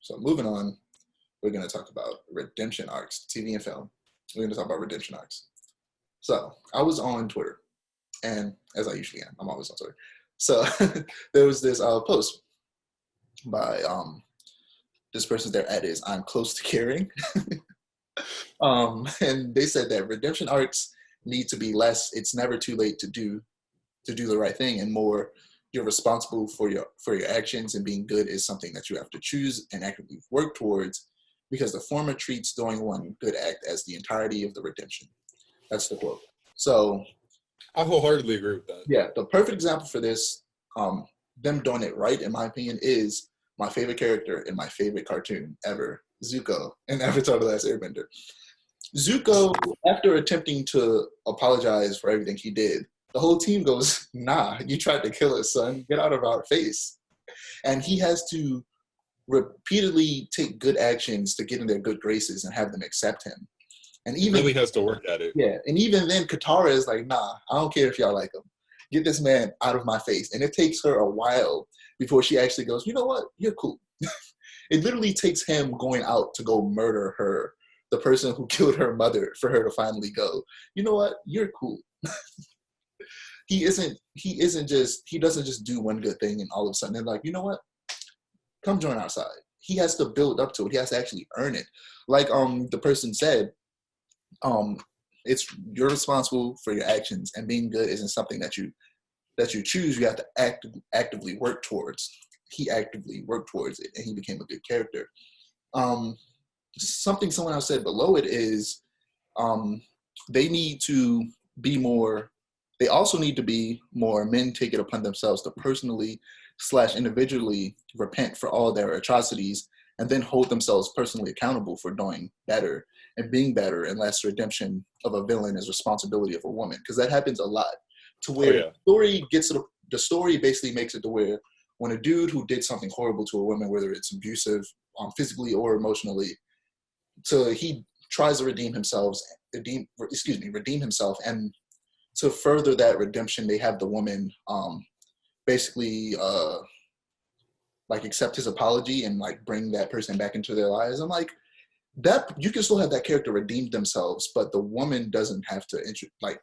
So moving on, we're going to talk about redemption arcs, TV and film. We're going to talk about redemption arcs. So I was on Twitter, and as I usually am, I'm always on Twitter. So there was this post by this person's their ad is I'm close to caring. And they said that redemption arcs need to be less. It's never too late to do the right thing, and more you're responsible for your actions, and being good is something that you have to choose and actively work towards, because the former treats doing one good act as the entirety of the redemption. That's the quote. So I wholeheartedly agree with that. Yeah, the perfect example for this, them doing it right, in my opinion, is my favorite character in my favorite cartoon ever, Zuko, in Avatar: The Last Airbender. Zuko, after attempting to apologize for everything he did, the whole team goes, nah, you tried to kill us, son. Get out of our face. And he has to repeatedly take good actions to get in their good graces and have them accept him. And even he really has to work at it. Yeah, and even then, Katara is like, nah, I don't care if y'all like him. Get this man out of my face. And it takes her a while before she actually goes, you know what? You're cool. It literally takes him going out to go murder her, the person who killed her mother, for her to finally go, you know what? You're cool. He doesn't just do one good thing and all of a sudden they're like, you know what? Come join our side. He has to build up to it. He has to actually earn it. Like the person said, you're responsible for your actions, and being good isn't something that you choose. You have to actively work towards. He actively worked towards it, and he became a good character. Something someone else said below it is they need to be more. They also need to be more men take it upon themselves to personally / individually repent for all their atrocities, and then hold themselves personally accountable for doing better and being better, unless redemption of a villain is responsibility of a woman. Because that happens a lot, to where the story basically makes it to where when a dude who did something horrible to a woman, whether it's abusive physically or emotionally, so he tries to redeem himself, and to further that redemption, they have the woman basically like accept his apology and like bring that person back into their lives. I'm like, that you can still have that character redeem themselves, but the woman doesn't have to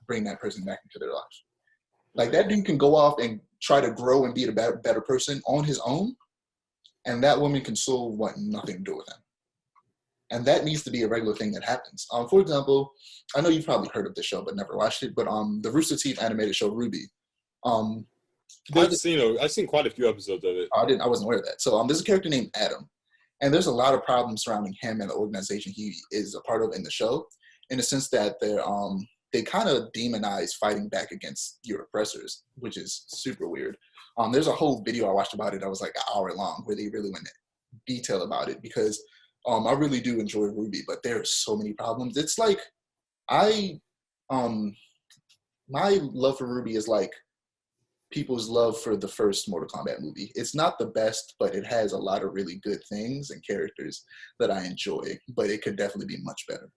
bring that person back into their lives. Like that dude can go off and try to grow and be a better person on his own, and that woman can still want nothing to do with him. And that needs to be a regular thing that happens. For example, I know you've probably heard of this show but never watched it, but the Rooster Teeth animated show RWBY. I've seen quite a few episodes of it. I wasn't aware of that. So there's a character named Adam, and there's a lot of problems surrounding him and the organization he is a part of in the show, in the sense that they kind of demonize fighting back against your oppressors, which is super weird. There's a whole video I watched about it that was like an hour long, where they really went into detail about it, because I really do enjoy RWBY, but there are so many problems. It's like my love for RWBY is like people's love for the first Mortal Kombat movie. It's not the best, but it has a lot of really good things and characters that I enjoy, but it could definitely be much better.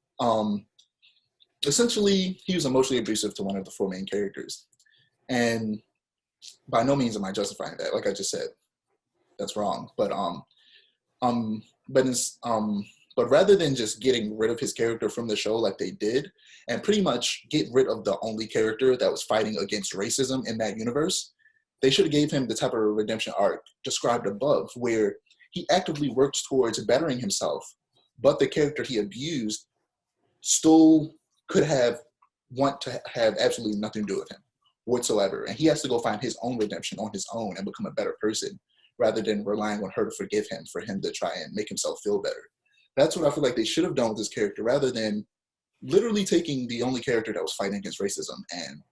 Essentially, he was emotionally abusive to one of the 4 main characters. And by no means am I justifying that. Like I just said, that's wrong. But rather than just getting rid of his character from the show like they did, and pretty much get rid of the only character that was fighting against racism in that universe, they should have gave him the type of redemption arc described above, where he actively works towards bettering himself, but the character he abused still could want to have absolutely nothing to do with him whatsoever. And he has to go find his own redemption on his own and become a better person, rather than relying on her to forgive him for him to try and make himself feel better. That's what I feel like they should have done with this character, rather than literally taking the only character that was fighting against racism and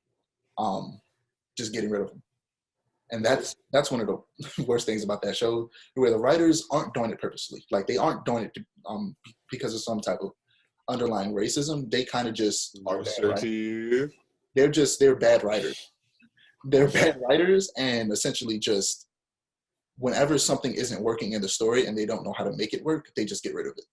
just getting rid of him. And that's one of the worst things about that show, where the writers aren't doing it purposely. Like, they aren't doing it because of some type of underlying racism. They kind of just are bad writers. They're bad writers. They're bad writers, and essentially just whenever something isn't working in the story and they don't know how to make it work, they just get rid of it.